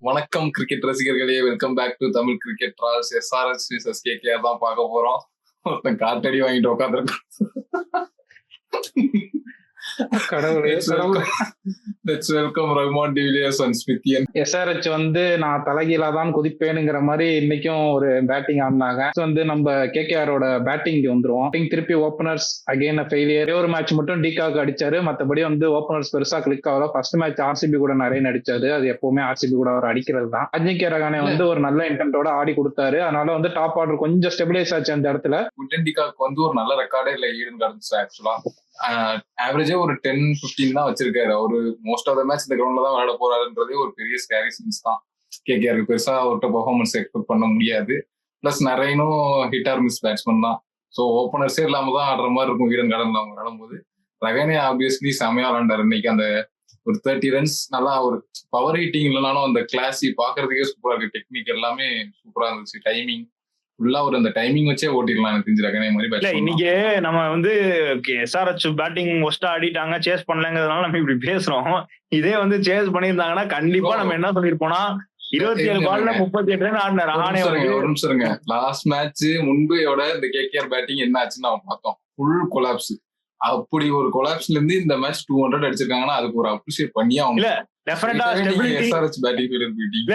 வணக்கம் கிரிக்கெட் ரசிகர்களே, welcome back to Tamil cricket trolls. SRH vs KKR தான் பார்க்க போறோம். ஒருத்தன் காட்டடி வாங்கிட்டு உட்காந்துருக்கான். Welcome Rahman de Villiers and Smithian. SRH நான் தலைகீழா தான் குதிப்பேனுங்கிற மாதிரி இன்னைக்கும் ஒரு பேட்டிங் ஆடினாங்க. நம்ம கேகேஆரோட பேட்டிங் வந்துருவோம். திருப்பி ஓப்பனர்ஸ் அகைன் ஃபெயிலியர். ஒரு மேட்ச் மட்டும் டிகாக்கு அடிச்சாரு, மற்றபடி ஓப்பனர்ஸ் பெருசா கிளிக் ஆகல. ஃபர்ஸ்ட் மேட்ச் ஆர்சிபி கூட நிறைய அடிச்சாரு, அது எப்பவுமே ஆர்சிபி கூட அவர் அடிக்கிறது தான். அஜிங்கே ரகானே ஒரு நல்ல இன்டென்ட்டோட ஆடி கொடுத்தாரு. அதனால டாப் ஆர்டர் கொஞ்சம் ஸ்டெபிலைஸ் ஆச்சு அந்த இடத்துல. குவிண்டன் டிகாக் ஒரு நல்ல ரெக்கார்டே இல்லை ஈடன் கார்டன்ஸ். ஆக்சுவலா ஆவரேஜா ஒரு 10-15 தான் வச்சிருக்காரு. அவரு மோஸ்ட் ஆஃப் த மேட்ச் இந்த கிரவுண்ட்ல தான் விளையாட போறாருன்றதே ஒரு பெரிய ஸ்கேரி சீன்ஸ் தான். கேகேஆருக்கு பெருசா அவர்கிட்ட பெர்ஃபார்மன்ஸ் எக்ஸ்பெக்ட் பண்ண முடியாது. பிளஸ் நிறையனும் ஹிட் ஆர் மிஸ் பேட்ஸ்மேன் தான். ஸோ ஓப்பனர்ஸே இல்லாம தான் ஆடுற மாதிரி இருக்கும் ஈடன் கார்டன்ல அவங்க விளையாடும்போது. ரகானே ஆப்வியஸ்லி செமையா விளையாண்டாரு இன்னைக்கு. அந்த ஒரு 30 ரன்ஸ் நல்லா ஒரு பவர் ஹிட்டிங் இல்லைனாலும் அந்த கிளாஸி பாக்குறதுக்கே சூப்பரா இருக்கு. டெக்னிக் எல்லாமே சூப்பரா இருந்துச்சு. டைமிங் ஃபுல்லா ஒரு அந்த டைமிங் வச்சே ஓட்டிடலாம் எனக்கு தெரிஞ்சு ரகானே மாதிரி. இன்னைக்கு நம்ம எஸ்ஆர்எச் பேட்டிங் ஒஸ்டா ஆடிட்டாங்க, சேஸ் பண்ணலங்கிறதுனால நம்ம இப்படி பேசுறோம். இதே சேஸ் பண்ணியிருந்தாங்கன்னா கண்டிப்பா நம்ம என்ன சொல்லிருப்போம்னா 27 பால்ல 38 ரன் ஆடின ரஹானே. ஒரு நிமிஷம் இருங்க. லாஸ்ட் மேட்ச் முன்பையோட இந்த கேகேஆர் பேட்டிங் என்ன ஆச்சுன்னு நம்ம பார்த்தோம். Full collapse. அப்படி ஒரு கொலாப்ஸ்ல இருந்து இந்த மேட்ச் 200 அடிச்சிருக்காங்கன்னா அதுக்கு ஒரு அப்ரிஷியேட் பண்ணியே அவங்க.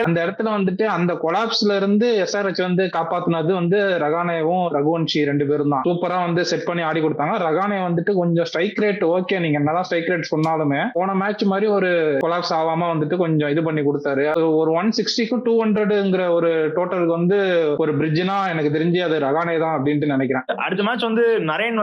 அந்த இடத்துல அந்த கொலாப்ஸ்ல இருந்து எஸ்ஆர்எச் காப்பாத்துனது ரகானேவும் ரகுவன்ஷி 2 பேரும் தான் சூப்பரா செட் பண்ணி ஆடி கொடுத்தாங்க. ரகானே கொஞ்சம் ஸ்ட்ரைக் ரேட் ஓகே, நீங்க என்னதான் ஸ்ட்ரைக் ரேட் சொன்னாலுமே போன மேட்ச் மாதிரி ஒரு கொலாப்ஸ் ஆகாம கொஞ்சம் இது பண்ணி கொடுத்தாரு. ஒரு 160க்கு 200ங்கிற ஒரு டோட்டலுக்கு ஒரு பிரிட்ஜ்னா எனக்கு தெரிஞ்சு அது ரகானே தான் அப்படின்ட்டு நினைக்கிறேன். அடுத்த மேட்ச் நரேன்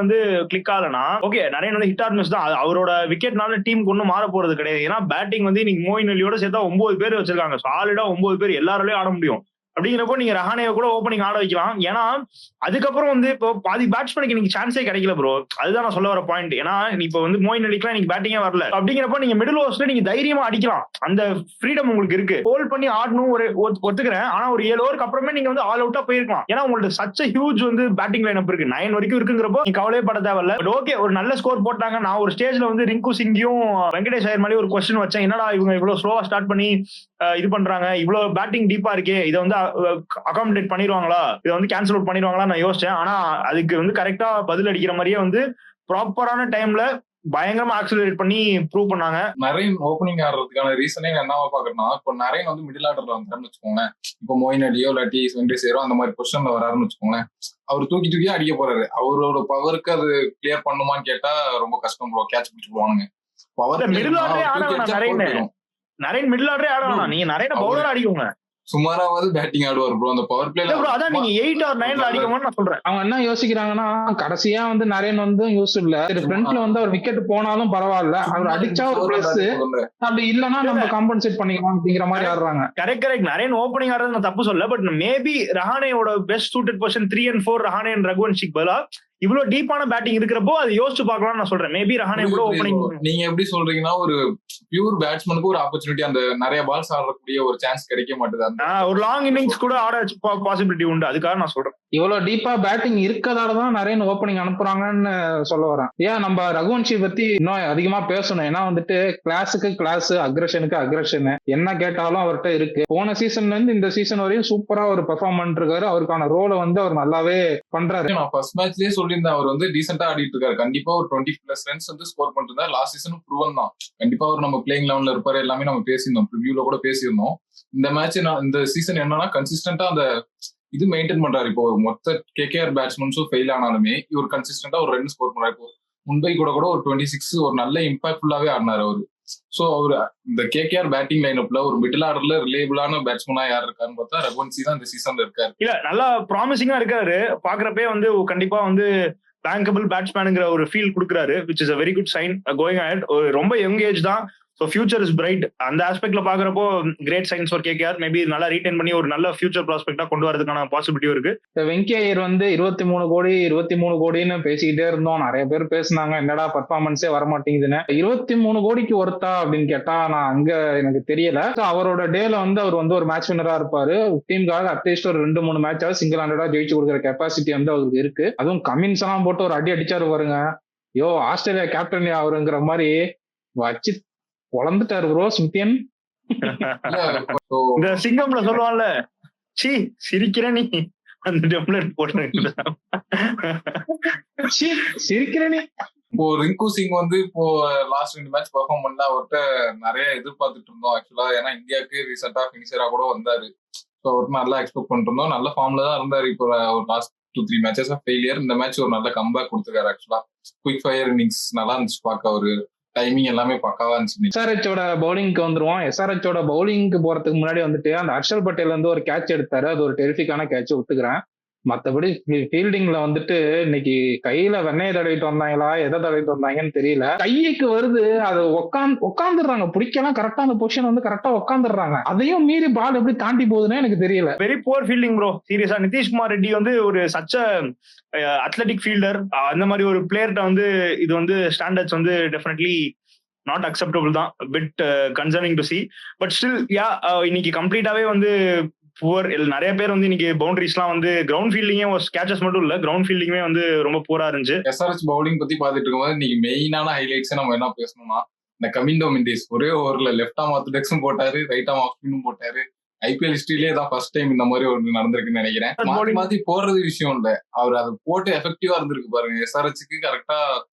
கிளிக் ஆகலனா okay, Narine hit or miss தான். அவரோட விக்கெட்னால டீமுக்கு ஒன்னும் மாற போறது கிடையாது. ஏன்னா பேட்டிங் நீங்க மோயின் அலியோட சேர்த்தா 9 பேர் வச்சிருக்காங்க. சாலிடா 9 பேர் எல்லாராலையும் ஆட முடியும். அப்படிங்கிறப்போ நீங்க ரஹானேவை கூட ஓப்பனிங் ஆட வைக்கலாம். ஏன்னா அதுக்கப்புறம் இப்போ பாதி பேட்ஸ்மேனுக்கு நீங்க சான்ஸே கிடைக்கல ப்ரோ. அதுதான் நான் சொல்ல வர பாயிண்ட். ஏன்னா இப்போ மோயின் அலிக்கலாம் நீங்க பேட்டிங்கே வரல. அப்படிங்கிறப்ப நீங்க மிடில் ஓவர்ஸ்ல நீங்க தைரியமா அடிக்கலாம். அந்த ஃப்ரீடம் உங்களுக்கு இருக்கு. ஹோல்ட் பண்ணி ஆடணும் ஒரு ஒத்துக்கிறேன். ஆனா ஒரு 7 ஓவருக்கு அப்புறமே நீங்க ஆல் அவுட்டா போயிருக்கலாம். ஏன்னா உங்களுக்கு சச்ச ஹியூஜ் பேட்டிங் லைன் அப் இருக்கு. 9 வரைக்கும் இருக்குங்கிறப்போ நீங்க கவலையே பட தேவையில்ல. பட் ஓகே, ஒரு நல்ல ஸ்கோர் போட்டாங்க. நான் ஒரு ஸ்டேஜ்ல ரிங்கு சிங்கியும் வெங்கடேஷ் ஐயர் மாதிரி ஒரு கொஸ்டின் வச்சேன். என்னடா இவங்க இவ்வளவு ஸ்லோவா ஸ்டார்ட் பண்ணி இது பண்றாங்க, இவ்வளவு பேட்டிங் டீப்பா இருக்கே, இதை அகாமடேட் பண்ணிடுவாங்களா, இதை கேன்சல் அவுட் பண்ணிடுவாங்களா நான் யோசிச்சேன். ஆனா அதுக்கு கரெக்டா பதில் அடிக்கிற மாதிரியே ப்ராப்பரான டைம்ல பயங்கரமா ஆக்சிலரேட் பண்ணி ப்ரூவ் பண்ணாங்க. நரேன் ஓப்பனிங் ஆடுறதுக்கான ரீசனே என்னவா பாக்குறேன்னா, இப்போ நரேன் மிடில் ஆர்டர்ல வந்தாருன்னு வச்சுக்கோங்களேன். இப்போ மோயின் அலியோ இல்லாட்டி வெங்கடேஷ் ஐயரோ அந்த மாதிரி பொசிஷன்ல வராருன்னு வச்சுக்கோங்களேன். அவர் தூக்கி அடிக்க போறாரு. அவரோட பவருக்கு அது கிளியர் பண்ணுமான்னு கேட்டா ரொம்ப கஷ்டம் ப்ரோ. கேட்ச் பிடிச்சு போவானுங்க. நரேன் மிடில் ஆர்டரே ஆடலாம். நீங்க நரேனை பவுலர் அடிக்கோங்க. சுமாராவது பேட்டிங் ஆடுவார் ப்ரோ அந்த பவர் பிளேல. அதான் நீங்க 8 or 9ல அடிக்கணும்னு நான் சொல்றேன். அவங்க என்ன யோசிக்கிறாங்கன்னா, கடைசியா நரேன் யூஸ் இல்ல, ஃப்ரண்ட்ல அவர் விக்கெட் போனாலும் பரவாயில்ல, அவர் அடிச்சா ஒரு பிளஸ், அப்படி இல்லன்னா நம்ம காம்பன்சேட் பண்ணிக்கலாம் அப்படிங்கிற மாதிரி ஆடுறாங்க. கரெக்ட். நரேன் ஓப்பனிங் ஆடுறது நான் தப்பு சொல்ல. பட் மேபி ரஹானேயோட best suited position 3 and 4 Rahane and ரகுவன்ஷிக்கு பதிலா இவ்வளவு டீப்பான பேட்டிங் இருக்கிறப்போ அது யோசிச்சு பார்க்கலாம்னு நான் சொல்றேன். மேபி ரஹானே கூட ஓப்பனிங். நீங்க எப்படி சொல்றீங்கன்னா, ஒரு பியூர் பேட்ஸ்மேனுக்கு ஒரு ஆப்பர்ச்சுனிட்டி, அந்த நிறைய பால்ஸ் ஆடக்கூடிய ஒரு சான்ஸ் கிடைக்க மாட்டேது. ஒரு லாங் இன்னிங்ஸ் கூட ஆட பாசிபிலிட்டி உண்டு. அதுக்காக நான் சொல்றேன். இவ்வளவு டீப்பா பேட்டிங் இருக்கதாலதான் நிறைய ஓப்பனிங் அனுப்புறாங்கன்னு சொல்ல வரேன். ஏன் நம்ம ரகுவன்ஷி பத்தி இன்னும் அதிகமா பேசணும். ஏன்னா கிளாஸுக்கு கிளாஸ், அக்ரஷனுக்கு அக்ரஷன் என்ன கேட்டாலும் அவர்கிட்ட இருக்கு. போன சீசன்ல இருந்து இந்த சீசன் வரையும் சூப்பரா ஒரு பெர்ஃபார்ம் பண்ணிருக்காரு. அவருக்கான ரோலை அவர் நல்லாவே பண்றாரு. நான் ஃபர்ஸ்ட் மேட்ச்லயே சொல்லியிருந்தேன், அவர் டீசென்டா ஆடிட்டு இருக்காரு. கண்டிப்பா ஒரு 20+ ரன்ஸ் ஸ்கோர் பண்ணிருந்தா. லாஸ்ட் சீசன் ப்ரூவன் தான். கண்டிப்பா அவர் நம்ம பிளேயிங் லெவன்ல இருப்பாரு. எல்லாமே நம்ம பேசியிருந்தோம், ப்ரிவியூல கூட பேசியிருந்தோம். இந்த மேட்ச் இந்த சீசன் என்னன்னா கன்சிஸ்டன்டா அந்த இது மெயின்டைன் பண்றாரு. இப்போ மொத்த கேகேஆர் பேட்ஸ்மேன்ஸும் ஃபெயில் ஆனாலுமே இவர் கன்சிஸ்டன்டா ஒரு 2 ஸ்கோர் பண்றாரு. இப்போ மும்பை கூட ஒரு 26 ஒரு நல்ல இம்பாக்ட்ஃபுல்லாவே ஆடினாரு அவரு. சோ அவரு இந்த கேகேஆர் பேட்டிங் லைனப்ல ஒரு மிடில் ஆர்டர்ல ரிலேபிளான பேட்ஸ்மேனா யார் இருக்காருன்னு பார்த்தா ரகுவன்ஷி தான் இந்த சீசன்ல இருக்காரு. இல்ல நல்லா ப்ராமிசிங்கா இருக்காரு. பாக்குறப்பே கண்டிப்பா பேங்கபிள் பேட்ஸ்மேனுங்கிற ஒரு ஃபீல் கொடுக்குறாரு, which is a very good sign going ahead. ரொம்ப யங் ஏஜ் தான். So future is bright. அந்த ஆஸ்பெக்ட்ல பாக்குறப்போ great signs for KKR. Maybe நல்லா ரீடைன் பண்ணி ஒரு நல்ல ஃபியூச்சர் ப்ராஸ்பெக்டா கொண்டு வரதுக்கான பாசிபிலிட்டியும் இருக்கு. வெங்கய்யா ஐயர் 23 கோடின்னு பேசிக்கிட்டே இருந்தோம். நிறைய பேர் பேசினாங்க, என்னடா பர்ஃபார்மன்ஸே வரமாட்டேங்குதுன்னு. 23 கோடிக்கு ஒருத்தா அப்படின்னு கேட்டா நான் அங்க எனக்கு தெரியல. அவரோட டேல அவர் ஒரு மேட்ச் வின்னரா இருப்பாரு. டீமுக்காக அட்லீஸ்ட் ஒரு 2-3 மேட்சாவது சிங்கிள் ஹேண்டடா ஜெயிச்சு கொடுக்குற கெப்பாசிட்டி அவருக்கு இருக்கு. அதுவும் கமின்ஸ் எல்லாம் போட்டு ஒரு அடி அடிச்சாரு பாருங்க. ஆஸ்திரேலியா கேப்டன் அவருங்கிற மாதிரி வச்சு பொழந்துட்டாரு ப்ரோ ஸ்மித்தியன். இந்த சிங்கம்ல சொல்லுவான்ல, சீ சிரிக்கிற நீ அந்த டெம்ப்ளேட் போட்டு சிரிக்கிற நீ. இப்போ ரிங்கு சிங் வந்து இப்போ லாஸ்ட் 2 மேட்ச் பெர்ஃபார்ம் பண்ணா அவர்கிட்ட நிறைய எதிர்பார்த்துட்டு இருந்தோம் ஆக்சுவலா. ஏன்னா இந்தியாவுக்கு ரீசெண்டா பினிஷரா கூட வந்தாரு. ஸோ அவர் நல்லா எக்ஸ்பெக்ட் பண்ணிட்டு இருந்தோம். நல்ல ஃபார்ம்ல தான் இருந்தாரு. இப்போ ஒரு லாஸ்ட் 2-3 மேட்சஸ் ஃபெயிலியர். இந்த மேட்ச் ஒரு நல்ல கம்பேக் கொடுத்துருக்காரு ஆக்சுவலா. குயிக் ஃபயர் இன்னிங்ஸ் நல்லா இருந்துச்சு பார்க்க. அவரு டைமிங் எல்லாமே பக்காவா இருந்துச்சு. எஸ்ஆர்ஹெச்சோட பவுலிங்க்கு வந்துருவோம். எஸ்ஆர்ஹெச்சோட பவுலிங்க்கு போறதுக்கு முன்னாடி வந்துட்டு அந்த ஹர்ஷல் பட்டேல் வந்து ஒரு கேட்ச் எடுத்தாரு. அது ஒரு டெரிஃபிக்கான கேட்ச் ஒத்துக்கிறேன். மத்தபடி ஃபீல்டிங்ல வந்துட்டு இன்னைக்கு கையில வெண்ணையை தடவிட்டு வந்தாங்களா எதை தடவிட்டு வந்தாங்கன்னு தெரியல. கைக்கு வருது, அது உட்காந்துடுறாங்க. பிடிக்கலாம் கரெக்டா அந்த பொசிஷன் வந்து கரெக்டா உட்காந்துடுறாங்க. அதையும் மீறி பால் எப்படி தாண்டி போகுதுன்னு எனக்கு தெரியல. Very poor fielding bro. சீரியஸா நிதிஷ்குமார் ரெட்டி வந்து ஒரு சச்ச அத்லெட்டிக் ஃபீல்டர். அந்த மாதிரி ஒரு பிளேயர்கிட்ட வந்து இது வந்து ஸ்டாண்டர்ட்ஸ் வந்து டெஃபினெட்லி நாட் அக்செப்டபிள் தான். Bit concerning to C. But still இன்னைக்கு கம்ப்ளீட்டாவே வந்து புவர். நிறைய பேர் வந்து இன்னைக்கு பவுண்டரிஸ்லாம் வந்து கிரவுண்ட் ஃபீல்டிங்கே கேச்சஸ் மட்டும் இல்ல, கிரவுண்ட் ஃபீல்டிங்குமே வந்து ரொம்ப பூரா இருந்துச்சு. எஸ்ஆர்ஹெச் பவுலிங் பத்தி பாத்துட்டு இருக்கும்போது இன்னைக்கு மெயினான ஹைலைட்ஸ் நம்ம என்ன பேசணும்னா, இந்த கமிண்டோ மெண்டிஸ் ஒரே ஓவர்ல லெஃப்ட் ஆர்ம் ஆர்த்தடாக்ஸும் போட்டாரு, ரைட் ஆர்ம் ஆஃப் ஸ்பின்னும் போட்டாரு. ஐபிஎல் ஹிஸ்டரியிலே தான் ஃபர்ஸ்ட் டைம் இந்த மாதிரி ஒரு நடந்திருக்குன்னு நினைக்கிறேன். மாத்தி மாத்தி போடுறது விஷயம் இல்ல, அவர் அதை போட்டு எஃபெக்டிவா இருந்திருக்கு பாருங்க. எஸ்ஆர்ஹெச்சுக்கு கரெக்டா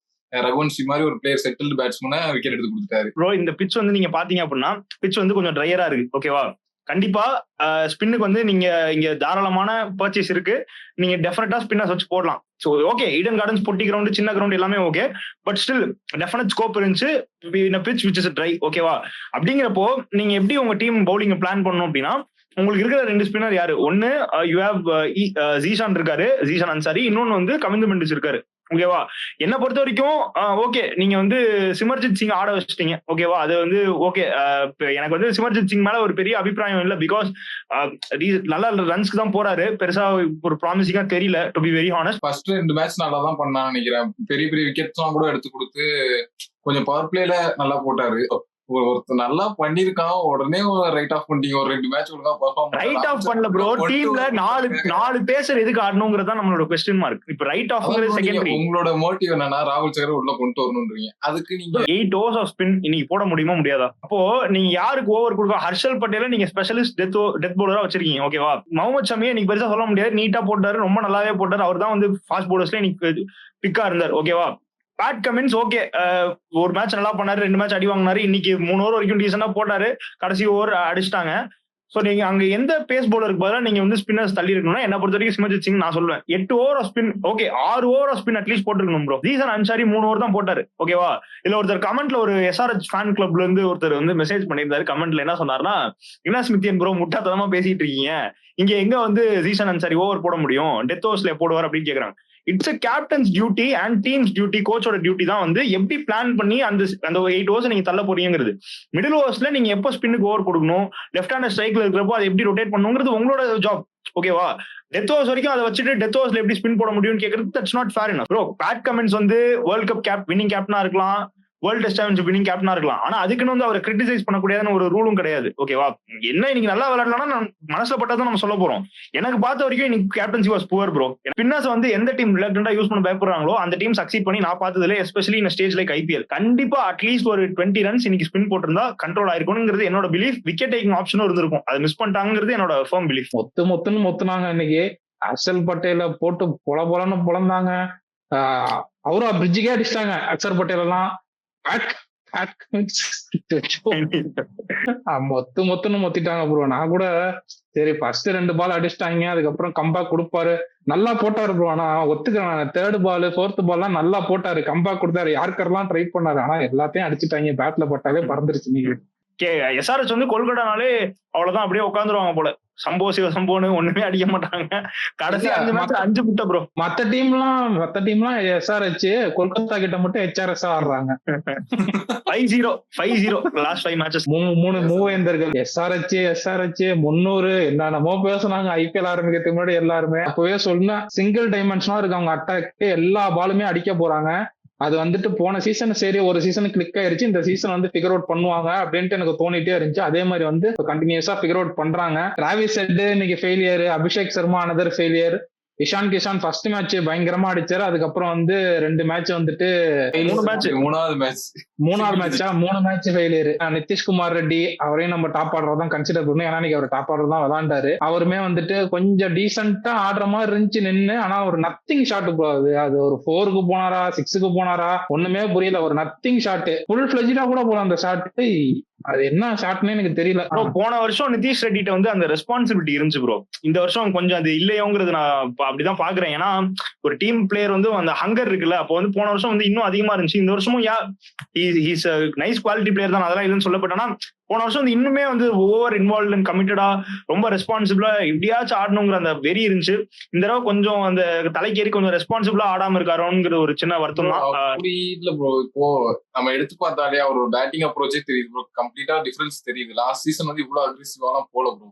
ரகுவன்ஷி மாதிரி ஒரு பிளேயர் செட்டில்டு பேட்ஸ்மேனை விக்கெட் எடுத்து கொடுத்தாரு. ப்ரோ இந்த பிட்ச் வந்து நீங்க பாத்தீங்க அப்படின்னா பிட்ச் வந்து கொஞ்சம் ட்ரையரா இருக்கு. ஓகேவா, கண்டிப்பா ஸ்பின்னுக்கு வந்து நீங்க இங்க தாராளமான பர்ச்சேஸ் இருக்கு. நீங்க டெஃபினட்டா ஸ்பின்னர்ஸ் வச்சு போடலாம். ஸோ ஓகே, ஈடன் கார்டன்ஸ் பொட்டி கிரவுண்ட் சின்ன கிரவுண்ட் எல்லாமே okay. But still definite scope இருந்துச்சு பிட்ச் விச் இஸ் ட்ரை. ஓகேவா, அப்படிங்கிறப்போ நீங்க எப்படி உங்க டீம் பவுலிங் பிளான் பண்ணணும் அப்படின்னா, உங்களுக்கு இருக்கிற 2 ஸ்பின்னர் யாரு? ஒன்னு யூ ஹேவ் ஜீஷான் இருக்காரு, ஜீஷான் அன்சாரி. இன்னொன்னு வந்து கமிந்து மெண்டிஸ் இருக்காரு. ஓகேவா, என்ன பொறுத்த வரைக்கும் ஓகே, நீங்க வந்து சிமர்ஜித் சிங் ஆட வச்சுட்டீங்க. ஓகேவா, அது வந்து ஓகே. எனக்கு வந்து சிமர்ஜித் சிங் மேல ஒரு பெரிய அபிப்பிராயம் இல்லை. பிகாஸ் நல்லா ரன்ஸ்க்கு தான் போறாரு, பெருசா ஒரு ப்ராமிசிங்கா தெரியல to be very honest. First 2 match நல்லா தான் பண்ணான்னு நினைக்கிறேன். பெரிய பெரிய விக்கெட்ஸ் எல்லாம் கூட எடுத்து கொடுத்து கொஞ்சம் பவர் பிளேல நல்லா போட்டாரு. ஒருத்தர் நல்லா பண்ணிருக்கான், உடனே ரைட் ஆஃப் பண்ணிட்டீங்க. ஒரு 2 மேட்ச் ஒழுங்கா பெர்ஃபார்ம் ரைட் ஆஃப் பண்ணல ப்ரோ. டீம்ல 4 பேசர் எதுக்கு ஆடணும்ங்கறத நம்மளோட क्वेश्चन மார்க். இப்போ ரைட் ஆஃப்ங்கறது செகண்டரி. உங்களோட மோட்டிவ் என்னன்னா ராகுல் சகர் உள்ள கொண்டு வரணும்ன்றீங்க. அதுக்கு நீங்க 8 ஓவர்ஸ் ஆஃப் ஸ்பின் இன்னைக்கு போட முடியுமா முடியாதா? அப்போ நீங்க யாருக்கு ஓவர் கொடுக்க? ஹர்ஷல் பட்டேல நீங்க ஸ்பெஷலிஸ்ட் டெத் பவுலரா வச்சிருக்கீங்க. ஓகேவா, முகமது ஷமியை இன்னைக்கு பெருசா சொல்ல முடியாது, நீட்டா போட்டாரு, ரொம்ப நல்லாவே போட்டாரு. அவர் தான் வந்து ஃபாஸ்ட் பவுலர்ஸ்ல இன்னைக்கு பிக்கா இருந்தார். ஓகேவா, பேட் கமின்ஸ் ஓகே, ஒரு மேட்ச் நல்லா பண்ணாரு, 2 மேட்ச் அடி வாங்கினாரு. இன்னைக்கு 3 ஓவர் வரைக்கும் டீசெண்டா போட்டாரு, கடைசி ஓவர் அடிச்சிட்டாங்க. சோ நீங்க அங்க எந்த பேஸ் பவுலருக்கு பதிலாக நீங்க வந்து ஸ்பின்னர்ஸ் தள்ளி இருக்கணும்னா, என்ன பொறுத்த வரைக்கும் சிமர்ஜித் சிங் நான் சொல்லுவேன். 8 over spin okay, 6 over spin at least போட்டுருக்கணும் ப்ரோ. ஜீஷான் அன்சாரி 3 ஓவர் தான் போட்டாரு. ஓகேவா, இல்ல ஒருத்தர் கமெண்ட்ல ஒரு எஸ்ஆர்ஹெச் ஃபேன் கிளப்ல இருந்து ஒருத்தர் வந்து மெசேஜ் பண்ணியிருந்தாரு. கமெண்ட்ல என்ன சொன்னாருன்னா, என்ன ஸ்மித்தியன் ப்ரோ முட்டாத்தனமா பேசிட்டு இருக்கீங்க, இங்க எங்க வந்து ஜீஷான் அன்சாரி ஓவர் போட முடியும், டெத் ஓவர்ஸ்ல போடுவார் அப்படின்னு கேக்குறாங்க. It's a captain's duty and team's duty, கோச்சோட டியூட்டி தான் வந்து எப்படி பிளான் பண்ணி அந்த 8 ஓவர்ஸ் நீங்க தள்ள போறீங்கிறது. மிடில் ஓவர்ஸ்ல நீங்க எப்போ ஸ்பின்னுக்கு ஓவர் கொடுக்கணும், லெஃப்ட் ஹேண்டர் ஸ்ட்ரைக்ல இருக்கிறப்போ அதை எப்படி ரொட்டேட் பண்ணுங்கிறது உங்களோட ஜாப். ஓகேவா, டெத் ஓவர்ஸ் வரைக்கும் அதை வச்சுட்டு டெத் ஓவர்ஸ்ல எப்படி ஸ்பின் போட முடியும்னு கேட்கறது that's not fair enough bro. Pat Cummins வந்து வேர்ல்ட் கப் வின்னிங் கேப்டனா இருக்கலாம், வேர்ல்ட் டெஸ்ட் சாம்பியன்ஷிப் வின்னிங் கேப்டனா இருக்கலாம். ஆனா அதுக்குன்னு வந்து அவரை கிரிட்டிசைஸ் பண்ணக்கூடாதுன்னு ஒரு ரூலும் கிடையாது. ஓகேவா, என்ன இன்னைக்கு நல்லா விளையாடலாம் நான் மனசுல பட்டதான் நம்ம சொல்ல போறோம். எனக்கு பார்த்த வரைக்கும் இன்னைக்கு captaincy was poor bro. Spinners வந்து எந்த டீம் ரிலக்டண்டா யூஸ் பண்ண பயப்படுறாங்களோ அந்த டீம் சக்சீட் பண்ணி நான் பார்த்ததுல, எஸ்பெஷலி இந்த ஸ்டேஜ் லைக் ஐபிஎல், கண்டிப்பா அட்லீஸ்ட் ஒரு 20 ரன்ஸ் இன்னைக்கு ஸ்பின் போட்டிருந்தா கண்ட்ரோல் ஆயிருக்கும்ங்கிறது என்னோட பிலீஃப். விக்கெட் டேக்கிங் ஆப்ஷனும் இருந்திருக்கும், அதை மிஸ் பண்ணிட்டாங்கிறது என்னோட ஃபர்ம் பிலீஃப். மொத்துனாங்க இன்னைக்கு. ஹர்ஷல் பட்டேல போட்டு பொலன்னு பொழந்தாங்க. அவரா பிரிட்ஜுக்கே அடிச்சிட்டாங்க அக்ஷர் பட்டேல் எல்லாம். மொத்துன்னு மொத்திட்டாங்க ப்ரோ. நான் கூட சரி ஃபர்ஸ்ட் 2 பால் அடிச்சிட்டாங்க, அதுக்கப்புறம் கம்பேக் கொடுப்பாரு, நல்லா போட்டாரு ப்ரோ. ஆனா ஒத்துக்கிறேன், 3rd பால் 4th பால்லாம் நல்லா போட்டாரு, கம்பேக் கொடுத்தாரு, யாருக்கெல்லாம் ட்ரை பண்ணாரு. ஆனா எல்லாத்தையும் அடிச்சுட்டாங்க, பேட்ல போட்டாலே பறந்துருச்சு. நீங்க எஸ்ஆர்எச் வந்து கொல்கட்டானாலே அவ்வளவுதான், அப்படியே உட்காந்துருவாங்க போல. சம்போ சிவசம்போன்னு ஒண்ணுமே அடிக்க மாட்டாங்க. கடைசி 5 மேட்ச் 5 முட்டை ப்ரோ. மத்த டீம்லாம் எஸ்ஆர்எச், கொல்கத்தா கிட்ட மட்டும் ஹெச்ஆர்எஸ் ஆடுறாங்க. 5-0 லாஸ்ட் 5 மேட்சஸ். 3 மூவேந்தர்கள். எஸ்ஆர்எச் 300 என்னென்னமோ பேசுனாங்க ஐபிஎல் ஆரம்பிக்கிறதுக்கு முன்னாடி. எல்லாருமே அப்பவே சொன்னா சிங்கிள் டைமென்ஷனா இருக்கு அவங்க அட்டாக், எல்லா பாலுமே அடிக்க போறாங்க. அது வந்துட்டு போன சீசன் சரி ஒரு சீசன் கிளிக் ஆயிருச்சு, இந்த சீசன் வந்து ஃபிகர் அவுட் பண்ணுவாங்க அப்படின்ட்டு எனக்கு தோணிட்டே இருந்துச்சு. அதே மாதிரி வந்து கண்டினியூஸா ஃபிகர் அவுட் பண்றாங்க. டிராவிஸ் ஹெட் இன்னைக்கு failure, Abhishek Sharma another failure. Ishan Kishan first match பயங்கரமா அடிச்சாரு. அதுக்கப்புறம் வந்து 2 மேட்ச் வந்துட்டு மூணாவது மேட்சா 3 மேட்ச் ஃபெயிலியர். நிதிஷ்குமார் ரெட்டி அவரையும் நம்ம டாப் ஆர்டர் தான் கன்சிடர் பண்ணணும். ஏன்னா அவர் டாப் ஆர்டர் தான் விளையாண்டாரு. அவருமே வந்துட்டு கொஞ்சம் டீசென்ட்டா ஆடுற மாதிரி இருந்துச்சு நின்று. ஆனா ஒரு நத்திங் ஷாட் போகாது. அது ஒரு 4க்கு போனாரா 6க்கு போனாரா ஒண்ணுமே புரியல. ஒரு நத்திங் ஷாட், ஃபுல் ஃபிளெஜ்டா கூட போல அந்த ஷாட். அது என்ன ஷாட்னே எனக்கு தெரியல. போன வருஷம் நிதிஷ் ரெட்டிட்ட வந்து அந்த ரெஸ்பான்சிபிலிட்டி இருந்துச்சு ப்ரோ. இந்த வருஷம் கொஞ்சம் அது இல்லையோங்கிறது நான் அப்படிதான் பாக்குறேன். ஏன்னா ஒரு டீம் பிளேயர் வந்து அந்த ஹங்கர் இருக்குல்ல, அப்போ வந்து போன வருஷம் வந்து இன்னும் அதிகமா இருந்துச்சு. இந்த வருஷமும் ஹீஸ் நைஸ் குவாலிட்டி பிளேயர் தான், அதெல்லாம் இல்லைன்னு சொல்லப்பட்டேன்னா போன வருஷம் வந்து இன்னுமே வந்து ஓவர் இன்வால்வ் அண்ட் கமிட்டடா ரொம்ப ரெஸ்பான்சிபிளா எப்படியாச்சும் ஆடணுங்கிற அந்த வெறி இருந்துச்சு. இந்த தடவை கொஞ்சம் அந்த தலைக்கேறி கொஞ்சம் ரெஸ்பான்சிபிளா ஆடாம இருக்காரோங்கிற ஒரு சின்ன வருத்தம் தான். அப்படி இல்ல ப்ரோ. இப்போ நம்ம எடுத்து பார்த்தாலே அவர் பேட்டிங் அப்ரோச்சே தெரியுது ப்ரோ. கம்ப்ளீட்டா டிஃபரன்ஸ் தெரியுது. லாஸ்ட் சீசன் வந்து இவ்வளவு அக்ரெசிவாலாம் போல ப்ரோ.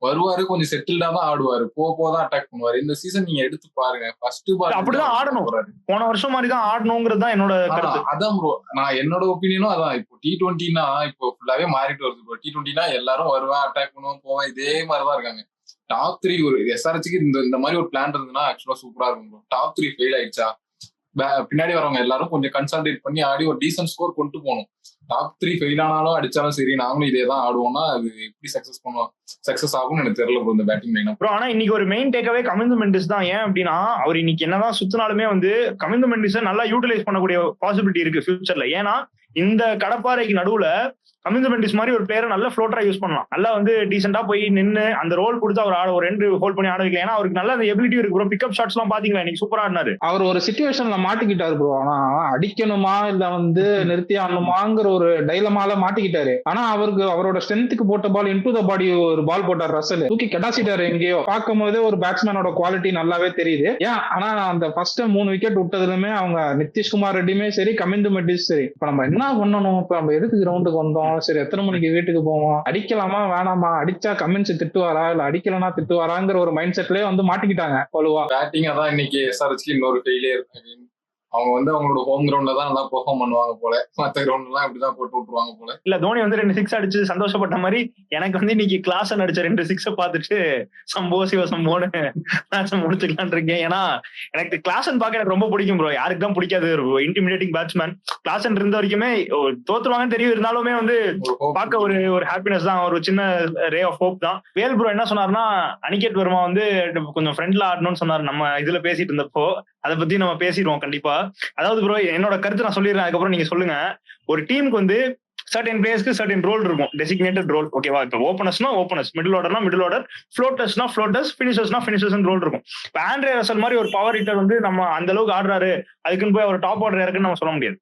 வருவாரு, கொஞ்சம் செட்டில்டா தான் ஆடுவாரு, போதான் அட்டாக் பண்ணுவாரு. இந்த சீசன் நீங்க எடுத்து பாருங்க, ஃபர்ஸ்ட் பால் அப்படிதான் ஆடணும். போன வருஷம் மாதிரி தான் ஆடணுங்கிறது தான் என்னோட கருத்து. அதான் ப்ரோ, நான் என்னோட ஒப்பீனியனும் அதான். இப்போ T20னா இப்போ ஃபுல்லாவே மாறிட்டு வருது ப்ரோ. T20னா எல்லாரும் வருவேன், அட்டாக் பண்ணுவோம், போவேன், இதே மாதிரிதான் இருக்காங்க. டாப் 3 ஒரு SRHக்கு இந்த மாதிரி ஒரு பிளான் இருந்ததுன்னா ஆக்சுவலா சூப்பரா இருக்கும் ப்ரோ. டாப் 3 ஃபெயில் ஆயிடுச்சா, பின்னாடி வரவங்க எல்லாரும் கொஞ்சம் கன்சல்டேட் பண்ணி ஆடி ஒரு டீசன்ட் ஸ்கோர் கொண்டு போகணும். டாப் 3 ஃபெயில் ஆனாலும் அடிச்சாலும் சரி, நாங்களும் இதே தான் ஆடுவோம்னா அது எப்படி சக்சஸ் ஆகும்னு எனக்கு தெரியல ப்ரோ இந்த பேட்டிங் லைன் அப். ஆனா இன்னைக்கு ஒரு மெயின் டேக்அவே கமிந்து மெண்டிஸ் தான். ஏன் அப்படின்னா அவர் இன்னைக்கு என்னதான் சுத்தினாலுமே வந்து கமிந்து மெண்டிஸை நல்லா யூட்டிலைஸ் பண்ணக்கூடிய பாசிபிலிட்டி இருக்கு ஃபியூச்சர்ல. ஏன்னா இந்த கடப்பாறைக்கு நடுவுல கமிந்து மெண்டிஸ் மாதிரி ஒரு பிளேயரை நல்ல ஃப்ளோட்டரா யூஸ் பண்ணலாம். நல்லா வந்து டீசெண்டா போய் நின்று அந்த ரோல் கொடுத்து அவர் ஒரு எண்ட் ஹோல்ட் பண்ணி ஆட வைக்கலாம். ஏன்னா அவருக்கு நல்ல அந்த எபிலிட்டி இருக்கு ப்ரோ. பிக்கப் ஷாட்ஸ் எல்லாம் பாத்தீங்களா, இன்னைக்கு சூப்பரா ஆடினாரு. அவர் ஒரு சிச்சுவேஷன்ல மாட்டிக்கிட்டாரு ப்ரோ. ஆனா அடிக்கணுமா இல்ல வந்து நிறுத்தி ஆடணுமாங்கிற ஒரு டைலமால மாட்டிக்கிட்டாரு. ஆனா அவருக்கு அவரோட ஸ்ட்ரென்த்துக்கு போட்ட பால் இன்டு த பாடி ஒரு பால் போட்டார் ரசல், தூக்கி கெடாசிட்டாரு எங்கேயோ. பார்க்கும் போதே ஒரு பேட்ஸ்மேனோட குவாலிட்டி நல்லாவே தெரியுது. ஏன் ஆனா அந்த ஃபர்ஸ்ட் 3 விக்கெட் விட்டதுலுமே அவங்க நிதிஷ்குமார் ரெட்டியுமே சரி, கமிந்து மெண்டிஸ் சரி, இப்ப நம்ம என்ன பண்ணணும், இப்ப நம்ம எதுக்கு கிரவுண்டுக்கு வந்தோம், சரி எத்தனை மணிக்கு வீட்டுக்கு போவோம், அடிக்கலாமா வேணாமா, அடிச்சா கமெண்ட்ஸ் திட்டுவாரா இல்ல அடிக்கலனா திட்டுவாராங்கிற ஒரு மைண்ட் செட்லயே வந்து மாட்டிக்கிட்டாங்க பொதுவா. பேட்டிங் அதான் இன்னைக்கு SRHக்கு இன்னொரு ஃபெயிலியர். அவங்க வந்து அவங்களோட ஹோம் கிரவுண்ட்ல தான் நல்லா பெர்ஃபார்ம் பண்ணுவாங்க போல, மத்த கிரவுண்ட் எல்லாம் இப்படிதான் போட்டு விட்டுருவாங்க போல. இல்ல தோனி வந்து 2 6 அடிச்சு சந்தோஷப்பட்ட மாதிரி எனக்கு வந்து இன்னைக்கு கிளாஸ் அடிச்ச 2 6 பார்த்துட்டு சம்போ சிவசம்போன்னு மேட்ச் முடிச்சுக்கலான் இருக்கேன். ஏன்னா எனக்கு கிளாஸ் பாக்க எனக்கு ரொம்ப பிடிக்கும் ப்ரோ. யாருக்கு தான் பிடிக்காது, இன்டிமிடேட்டிங் பேட்ஸ்மேன். கிளாஸ் இருந்த வரைக்குமே தோத்துருவாங்கன்னு தெரியும், இருந்தாலுமே வந்து பார்க்க ஒரு ஹாப்பினஸ் தான், ஒரு சின்ன ரே ஆஃப் ஹோப் தான். வேல் ப்ரோ என்ன சொன்னாருன்னா, அனிகேட் வர்மா வந்து கொஞ்சம் ஃப்ரெண்ட்ல ஆடணும்னு சொன்னாரு. நம்ம இதுல பேசிட்டு இருந்தப்போ அதை பத்தி நம்ம பேசிடுவோம் கண்டிப்பா. அதாவது ப்ரோ என்னோட கருத்து நான் சொல்லிடுறேன், அதுக்கப்புறம் நீங்க சொல்லுங்க. ஒரு டீமுக்கு வந்து சர்டன் பிளேயர்ஸ்க்கு சர்டன் ரோல் இருக்கும், டெசிக்னேட்டட் ரோல். ஓகேவா? இப்போ ஓப்பனர்ஸ்னா ஓப்பனர்ஸ், மிடில் ஆர்டர்னா மிடில் ஆர்டர், ஃப்ளோட்டர்ஸ்னா ஃப்ளோட்டர்ஸ், ஃபினிஷர்ஸ்னா ஃபினிஷர்ஸ் ரோல் இருக்கும். இப்போ ஆண்ட்ரே ரசல் மாதிரி ஒரு பவர் ஹிட்டர் வந்து நம்ம அந்த அளவுக்கு ஆடுறாரு, அதுக்குன்னு போய் ஒரு டாப் ஆர்டர் இருக்குன்னு நம்ம சொல்ல முடியாது.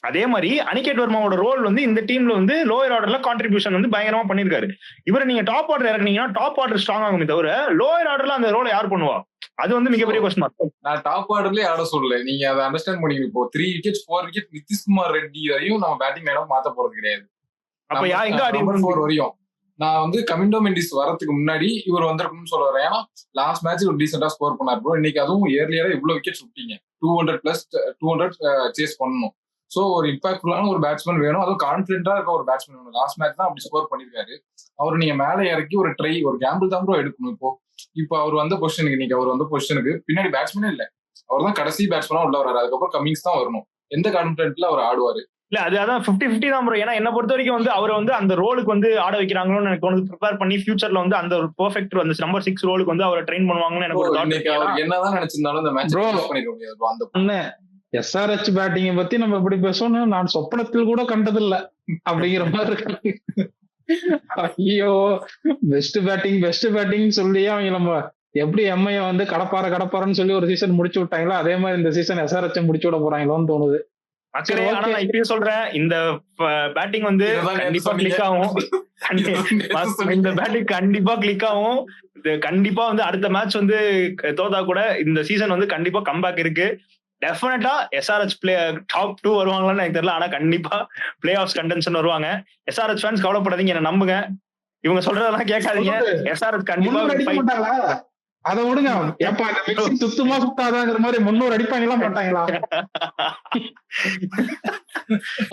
அதே மாதிரி அனிகேட் வர்மாவோட ரோல் வந்து இந்த டீம்ல வந்து லோயர் ஆர்டர்ல கான்ட்ரிபியூஷன் வந்து பயங்கரமா பண்ணிருக்காரு. இவரை நீங்க டாப் ஆர்டர் இறக்குனீங்கன்னா டாப் ஆர்டர் ஸ்ட்ராங் ஆகுமே தவிர லோயர் ஆர்டர்ல அந்த ரோலை யார் பண்ணுவா? அது வந்து மிகப்பெரிய கொஸ்டின் மார்க். நான் டாப் ஆர்டர்லயே ஆட சொல்லல, நீங்க அதை அண்டர்ஸ்டாண்ட் பண்ணிக்கணும். இப்போ 3 விக்கெட் 4 விக்கெட் நிதிஷ்குமார் ரெட்டி வரையும் நம்ம பேட்டிங் லைன் மாத்த போறது கிடையாது. அப்ப எங்க ஆடி 4 வரையும் நான் வந்து கமிண்டோ மெண்டிஸ் வரதுக்கு முன்னாடி இவர் வந்திருக்கணும்னு சொல்ல வரேன். ஏன்னா லாஸ்ட் மேட்ச் ஒரு டீசெண்டா ஸ்கோர் பண்ணார் ப்ரோ. இன்னைக்கு அதுவும் இயர்லியரா இவ்வளவு விக்கெட் விட்டீங்க, 200+ சேஸ் பண்ணணும். சோ ஒரு இம்பாக்ட்ஃபுல்லான ஒரு பேட்ஸ்மேன் வேணும், அதுவும் கான்பிடென்டா இருக்க ஒரு பேட்ஸ்மேன் வேணும். லாஸ்ட் மேட்ச் தான் அப்படி ஸ்கோர் பண்ணிருக்காரு. அவர் நீங்க மேலே இறக்கி ஒரு ட்ரை, ஒரு கேம்பிள் தான் ப்ரோ எடுக்கணும். இப்போ அவர் வந்த பொசிஷனுக்கு, இன்னைக்கு அவர் வந்த பொசிஷனுக்கு பின்னாடி பேட்ஸ்மேனே இல்ல, அவர் தான் கடைசி பேட்ஸ்மேனா உள்ள வராரு. அதுக்கப்புறம் கமிங்ஸ் தான் வரணும். எந்த கான்பிடென்ட்ல அவர் ஆடுவாரு? இல்ல அதான் 50-50 தான் ப்ரோ. ஏன்னா என்ன பொறுத்த வரைக்கும் வந்து அவரை வந்து அந்த ரோலுக்கு வந்து ஆட வைக்கிறாங்களோன்னு எனக்கு வந்து ப்ரிப்பேர் பண்ணி ஃபியூச்சர்ல வந்து அந்த ஒரு பெர்ஃபெக்ட் அந்த நம்பர் 6 ரோலுக்கு வந்து அவரை ட்ரெயின் பண்ணுவாங்கன்னு எனக்கு ஒரு தாட். அவர் என்னதான் நினைச்சிருந்தாலும் இந்த மேட்ச் பண்ணிட முடியாது அந்த SRH பேட்டிங்கை பத்தி நம்ம எப்படி பேசணும், நான் சொப்பனத்தில் கூட கண்டதில்லை அப்படிங்கிற மாதிரி இருக்கு. ஐயோ, பெஸ்ட் பேட்டிங் சொல்லி அவங்க நம்ம எப்படி எம்ஐ வந்து கடப்பாரன்னு சொல்லி ஒரு சீசன் முடிச்சு விட்டாங்களோ, அதே மாதிரி இந்த சீசன் SRH முடிச்சு விட போறாங்களோன்னு தோணுது. மக்களே, ஆனா நான் இப்பயும் சொல்றேன், இந்த பேட்டிங் வந்து கண்டிப்பா கிளிக் ஆகும். இந்த பேட்டிங் கண்டிப்பா கிளிக் ஆகும். கண்டிப்பா வந்து அடுத்த மேட்ச் வந்து தோத்தா கூட இந்த சீசன் வந்து கண்டிப்பா கம்பேக் இருக்கு. டெஃபினட்டா SRH டாப் 2 வருவாங்களான்னு எனக்கு தெரியல, ஆனா கண்டிப்பா பிளே ஆஃப் கண்டென்ஷன் வருவாங்க. SRH ஃபேன்ஸ் கவலைப்படாதீங்க, என்ன நம்புங்க, இவங்க சொல்றதெல்லாம் கேட்காதீங்க. SRH கண்டிப்பா அதை விடுங்க. ஏப்பா இந்த மிக்சிங் சுத்தமா சுத்தாதாங்கிற மாதிரி 300 அடிப்பாங்களா மாட்டாங்களா?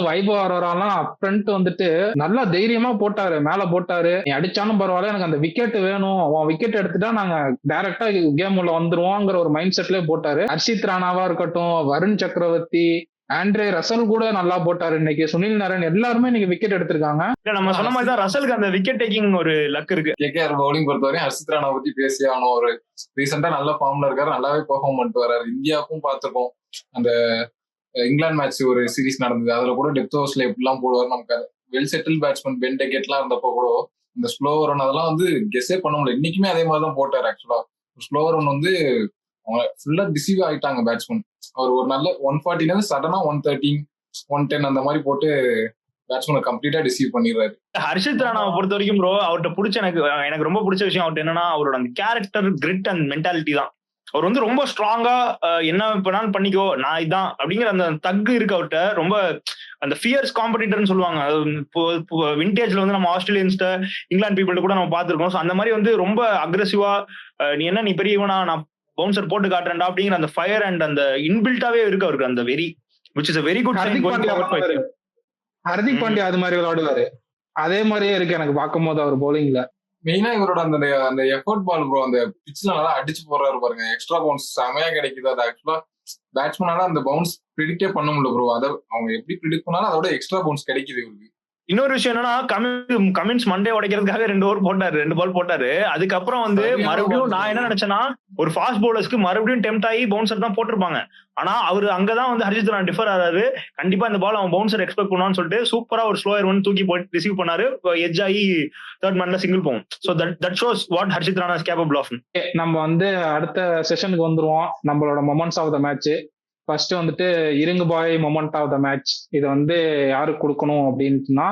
வைபவ் அரோராலாம் ஃப்ரண்ட் வந்துட்டு நல்லா தைரியமா போட்டாரு, மேல போட்டாரு. நீ அடிச்சாலும் பரவாயில்ல, எனக்கு அந்த விக்கெட் வேணும், அவன் விக்கெட் எடுத்துட்டா நாங்க டைரக்டா கேம் உள்ள வந்துருவோங்கிற ஒரு மைண்ட் செட்லயே போட்டாரு. ஹர்ஷித் ராணாவா இருக்கட்டும், வருண் சக்கரவர்த்தி, ஆண்ட்ரே ரசல் கூட நல்லா போட்டாரு இன்னைக்கு. சுனில் நரேன் எல்லாருமே இன்னைக்கு விக்கெட் எடுத்திருக்காங்க. நம்ம சொன்ன மாதிரி தான் ரசலுக்கு அந்த விக்கெட் டேக்கிங் ஒரு லக் இருக்கு. கேகேஆர் பவுலிங் பொறுத்தவரையும் ஹர்ஷித் ராணா பத்தி பேசி ஆகணும். ஒரு ரீசெண்டா நல்ல ஃபார்ம்ல இருக்காரு, நல்லாவே பெர்ஃபார்ம் பண்ணிட்டு வர்றாரு. இந்தியாவுக்கும் பார்த்திருக்கோம், அந்த இங்கிலாந்து மேட்ச் ஒரு சீரீஸ் நடந்தது, அதுல கூட டெப்த் ஓவர்ஸ்ல எப்படிலாம் போடுவாரு. நமக்கு well settle batsman pen Duckett எல்லாம் இருந்தப்போ கூட இந்த ஸ்லோவர் ரன் அதெல்லாம் வந்து கெஸ்ஸே பண்ண முடியல. இன்னைக்குமே அதே மாதிரி தான் போட்டாரு. ஆக்சுவலா ஸ்லோவர் ரன் வந்து அவங்க ஃபுல்லா டிசீவ் ஆயிட்டாங்க பேட்ஸ்மேன். அவர் ஒரு நல்ல 140 சடனா 113 110 அந்த மாதிரி போட்டு பேட்ஸ்மேனை கம்ப்ளீட்டா டிசீவ் பண்ணிடுறாரு. ஹர்ஷித் ராணாவை பொறுத்த வரைக்கும் ப்ரோ, அவர்கிட்ட பிடிச்ச எனக்கு ரொம்ப பிடிச்ச விஷயம் அவர்கிட்ட என்னன்னா, அவரோட அந்த கேரக்டர், கிரிட் அண்ட் மென்டாலிட்டி தான். அவர் வந்து ரொம்ப ஸ்ட்ராங்கா என்ன பண்ணாலும் பண்ணிக்கோ, நான் இதான் அப்படிங்கிற அந்த தக்கு இருக்கு அவர்கிட்ட. ரொம்ப அந்த ஃபியர்ஸ் காம்படிட்டர்னு சொல்லுவாங்க. விண்டேஜ்ல வந்து நம்ம ஆஸ்திரேலியன்ஸ்ட, இங்கிலாந்து பீப்புள்கிட்ட கூட நம்ம பார்த்திருக்கோம். அந்த மாதிரி வந்து ரொம்ப அக்ரெசிவா, நீ பெரியவனா, நான் பவுன்சர் போட்டு காட்டுறேன்டா அப்படிங்கிற அந்த ஃபயர் அண்ட் அந்த இன்பில்ட்டாவே இருக்கு அவருக்கு அந்த very, which is a very good sign going forward for him. Hardik Pandya அது மாதிரி விளையாடுவாரு, அதே மாதிரியே இருக்கு எனக்கு பார்க்கும் போது அவர் பவுலிங்ல. மெயினா இவரோட அந்த எஃபோர்ட் பால் ப்ரோ, அந்த பிட்ச்ல நல்லா அடிச்சு போடுறாரு பாருங்க. எக்ஸ்ட்ரா பவுன்ஸ் செமையா கிடைக்குது. அது ஆக்சுவலா பேட்ஸ்மேனால அந்த பவுன்ஸ் ப்ரிடிக்டே பண்ண முடியல ப்ரோ. அதை அவங்க எப்படி ப்ரிடிக்ட் பண்ணாலும் அதோட எக்ஸ்ட்ரா பவுன்ஸ் கிடைக்குது இவருக்கு. இன்னொரு விஷயம் என்னன்னா, கமின்ஸ் மண்டே உடைக்கிறதுக்காக 2 ஓவர் போட்டாரு, 2 பால் போட்டாரு. அதுக்கப்புறம் வந்து மறுபடியும் நான் என்ன நினைச்சேன்னா, ஒரு ஃபாஸ்ட் பவுலர்ஸ்க்கு மறுபடியும் டெம்ட் ஆகி பவுன்சர் தான் போட்டிருப்பாங்க. ஆனா அவரு அங்கதான் வந்து ஹர்ஷித் ராணா டிஃபர் ஆறாரு. கண்டிப்பா இந்த பால் அவன் பவுன்சர் எக்ஸ்பெக்ட் பண்ணுவான்னு சொல்லிட்டு சூப்பரா ஒரு ஸ்லோயர் ஒன்று தூக்கி போட்டு ரிசீவ் பண்ணாரு. எட்ஜ் ஆகி தேர்ட் மேன்ல சிங்கிள் போகும். So that shows what Harshit Rana is capable of. நம்ம வந்து அடுத்த செஷனுக்கு வந்துருவோம். நம்மளோட moments of the match. First வந்துட்டு இருங்கு பாய் மொமெண்ட் ஆஃப் த மேட்ச். இது வந்து யாருக்கு கொடுக்கணும் அப்படின்ட்டுனா,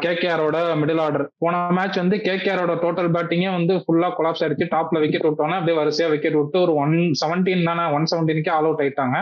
கேகேஆரோட மிடில் ஆர்டர். போன மேட்ச் வந்து கேகேஆரோட டோட்டல் பேட்டிங்கே வந்து ஃபுல்லா கொலாப்ஸ் ஆயிடுச்சு. டாப்ல விக்கெட் விட்டோன்னா அப்படியே வரிசையா விக்கெட் விட்டு ஒரு 117 தானே, 117க்கே ஆல் அவுட் ஆயிட்டாங்க.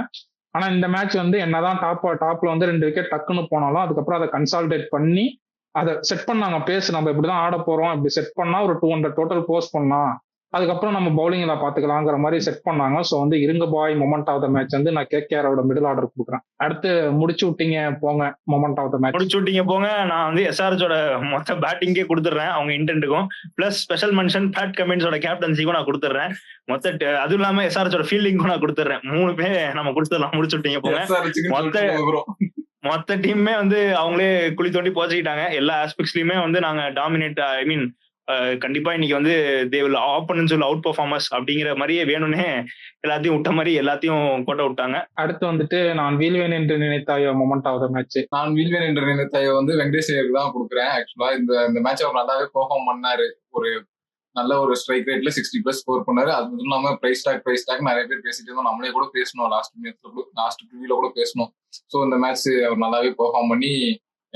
ஆனா இந்த மேட்ச் வந்து என்னதான் டாப்ல வந்து 2 விக்கெட் டக்குன்னு போனாலும் அதுக்கப்புறம் அதை கன்சால்டேட் பண்ணி அதை செட் பண்ணாங்க. பேஸ் நம்ம இப்படிதான் ஆட போறோம், இப்படி செட் பண்ணா ஒரு 200 டோட்டல் போஸ்ட் பண்ணலாம், அதுக்கப்புறம் நம்ம பவுலிங்ல பாத்துக்கலாங்கிற மாதிரி செட் பண்ணாங்க. ஸோ வந்து இருங்க பாய் மொமெண்ட் ஆஃப் த மேட்ச் வந்து நான் கேகேஆரோட மிடில் ஆர்டர் கொடுக்குறேன். அடுத்து முடிச்சு விட்டீங்க போங்க மொமெண்ட் ஆஃப் த மேட்ச். முடிச்சு விட்டீங்க போங்க. நான் வந்து எஸ்ஆர்எச்சோட மொத்த பேட்டிங்கே கொடுத்துட்றேன் அவங்க இன்டென்ட்டுக்கும். பிளஸ் ஸ்பெஷல் மென்ஷன் பேட் கமின்ஸோட கேப்டன்சிக்கும் நான் கொடுத்துட்றேன். மொத்த அதுவும் இல்லாம எஸ்ஆர்எச்சோட ஃபீல்டிங்கும் நான் கொடுத்துட்றேன். 3 பேர் நம்ம கொடுத்துடலாம். முடிச்சு விட்டீங்க போங்க. மொத்த டீமே வந்து அவங்களே குழி தோண்டி போச்சுக்கிட்டாங்க. எல்லா ஆஸ்பெக்ட்ஸ்லயுமே வந்து நாங்க டாமினேட், ஐ மீன் கண்டிப்பா இன்னைக்கு வந்து they will opponents will out performers அப்படிங்கிற மாதிரியே வேணும்னே எல்லாத்தையும் விட்ட மாதிரி எல்லாத்தையும் கோட்டை விட்டாங்க. அடுத்து வந்துட்டு நான் வீழ்வேன் என்று நினைத்தாயோ மொமெண்ட் ஆஃப் த மேட்ச். நான் வீழ்வேன் என்று நினைத்தாயோ வந்து வெங்கடேஷ் ஐயருக்கு தான் கொடுக்குறேன். ஆக்சுவலா இந்த மேட்ச் அவர் நல்லாவே பெர்ஃபார்ம் பண்ணாரு. ஒரு நல்ல ஒரு ஸ்ட்ரைக் ரேட்ல 60+ ஸ்கோர் பண்ணாரு. அது மட்டும் இல்லாம பிரைஸ் டாக் நிறைய பேர் பேசிட்டு இருந்தோம். நம்மளே கூட பேசணும், லாஸ்ட் ப்ரிவியூல கூட பேசணும். ஸோ இந்த மேட்ச் அவர் நல்லாவே பெர்ஃபார்ம் பண்ணி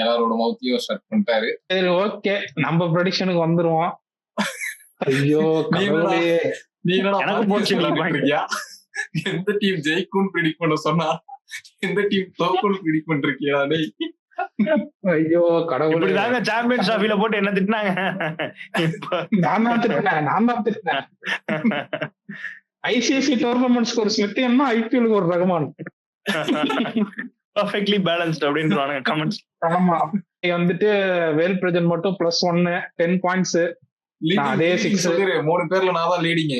எல்லாரோட மவுத்தையும் ஸ்டார்ட் பண்ணிட்டாரு. சரி, ஓகே, நம்ம ப்ரெடிக்ஷனுக்கு வந்துருவோம். ஐயோ நீ எந்த டீம் ஜெயிக்கும் ப்ரிடிக்ட் பண்ண சொன்னா எந்த டீம் தோக்கும் ப்ரிடிக்ட் பண்றியா? ஐயோ கடவுளே, இப்படிதாங்க சாம்பியன்ஸ் டிராஃபில போட்டு என்ன திட்டினாங்க. நான் தான் திட்டினேன். ஐசிஐசி டோர்னமெண்ட்ஸ்க்கு ஒரு ஸ்மித்தியன்னா ஐபிஎலுக்கு ஒரு ரஹ்மான். பர்ஃபெக்ட்லி பேலன்ஸ்ட் அப்படின்றானுங்க கமெண்ட்ஸ். ஆமா, வந்துட்டு வேல் பிரஜன் மட்டும் +1 10 பாயிண்ட்ஸ். அதே 6 3 பேர்ல நான் தான் லீடிங்.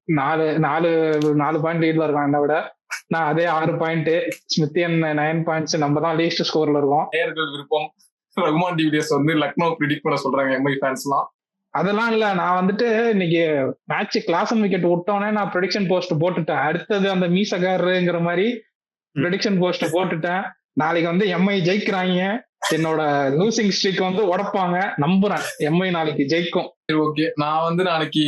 4 பாயிண்ட் லீட்ல இருக்கான் என்னை விட. நான் அதே 6 பாயிண்ட். ஸ்மித்தியன் 9 பாயிண்ட்ஸ். நம்ம தான் லீஸ்ட் ஸ்கோர்ல இருக்கோம். நேயர்கள் விருப்பம், ரகுமான் டிவிடிஎஸ் வந்து லக்னோ ப்ரிடிக்ட் பண்ண சொல்றாங்க எம்ஐ ஃபேன்ஸ்லாம். அதெல்லாம் இல்ல, நான் வந்துட்டு இன்னைக்கு மேட்ச் கிளாஸ் அண்ட் விக்கெட் விட்டோன்னே நான் ப்ரெடிக்ஷன் போஸ்ட் போட்டுட்டேன். அடுத்தது அந்த மீசகாருங்கிற மாதிரி ப்ரெடிக்ஷன் போஸ்ட் போட்டுட்டேன். நாளைக்கு வந்து எம்ஐ ஜெயிக்கிறாங்க, என்னோட லூசிங் ஸ்ட்ரீக் வந்து உடைப்பாங்க நம்புறேன். எம்ஐ நாளைக்கு ஜெயிக்கும். ஓகே, நான் வந்து நாளைக்கு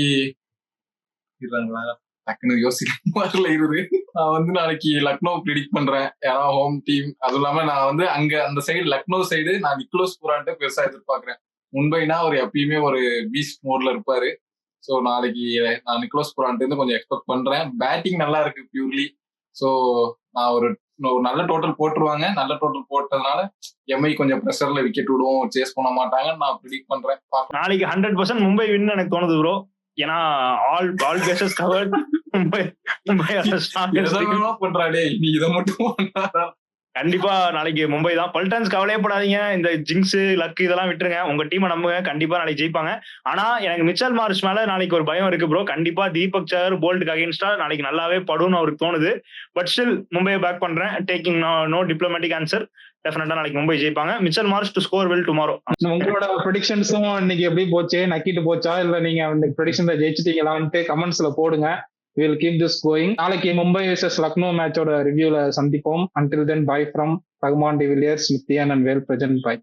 டக்குனு யோசிக்கல நான் வந்து நாளைக்கு லக்னோ ப்ரிடிக்ட் பண்றேன். ஏன்னா ஹோம் டீம், அதுவும் இல்லாம நான் வந்து அங்க அந்த சைடு லக்னோ சைடு நான் நிக்கோலஸ் புரான்ட்டு பெருசா எதிர்பார்க்கிறேன். மும்பைனா அவர் எப்பயுமே ஒரு பீஸ்ட் மோட்ல இருப்பாரு. ஸோ நாளைக்கு நான் நிக்கோலஸ் புரான்ட்டு இருந்து கொஞ்சம் எக்ஸ்பெக்ட் பண்றேன். பேட்டிங் நல்லா இருக்கு பியூர்லி. ஸோ நான் ஒரு நல்ல டோட்டல் போட்டுருவாங்க. நல்ல டோட்டல் போட்டதுனால எம்ஐ கொஞ்சம் ப்ரெஷர்ல விக்கெட் விடுவோம், சேஸ் பண்ண மாட்டாங்க நான் ப்ரிடிக்ட் பண்றேன். நாளைக்கு 100% மும்பை வின் எனக்கு தோணுது ப்ரோ. ஏன்னா ஆல் பேசஸ் கவர்ட். மும்பை பண்றாடே நீ இதை மட்டும் கண்டிப்பா நாளைக்கு மும்பை தான். பல்டன்ஸ் கவலையப்படாதீங்க, இந்த ஜிங்ஸ் லக் இதெல்லாம் விட்டுருங்க, உங்க டீமை நம்புங்க, கண்டிப்பா நாளைக்கு ஜெயிப்பாங்க. ஆனா எனக்கு மிச்சல் மார்ஷ் மேல நாளைக்கு ஒரு பயம் இருக்கு ப்ரோ. கண்டிப்பா தீபக் சஹர் போல்ட்டுக்கு அகைன்ஸ்டா நாளைக்கு நல்லாவே படும்னு அவருக்கு தோணுது. பட் ஸ்டில் மும்பையை பேக் பண்றேன், taking no diplomatic answer. Definitely நாளைக்கு மும்பை ஜெயிப்பாங்க. Mitchell Marsh to score well tomorrow. உங்களோட ப்ரெடிக்ஷன்ஸும் இன்னைக்கு எப்படி போச்சு, நக்கிட்டு போச்சா இல்ல நீங்க அந்த ப்ரெடிக்ஷன்ல ஜெயிச்சிட்டீங்களான்ட்டு கமெண்ட்ஸ்ல போடுங்க. We will keep this going. நாளைக்கு மும்பை vs லக்னோ மேட்சோட ரிவ்யூல சந்திப்போம். Until then, bye from Raghuman de Villiers, Nithyan and Well present. Bye.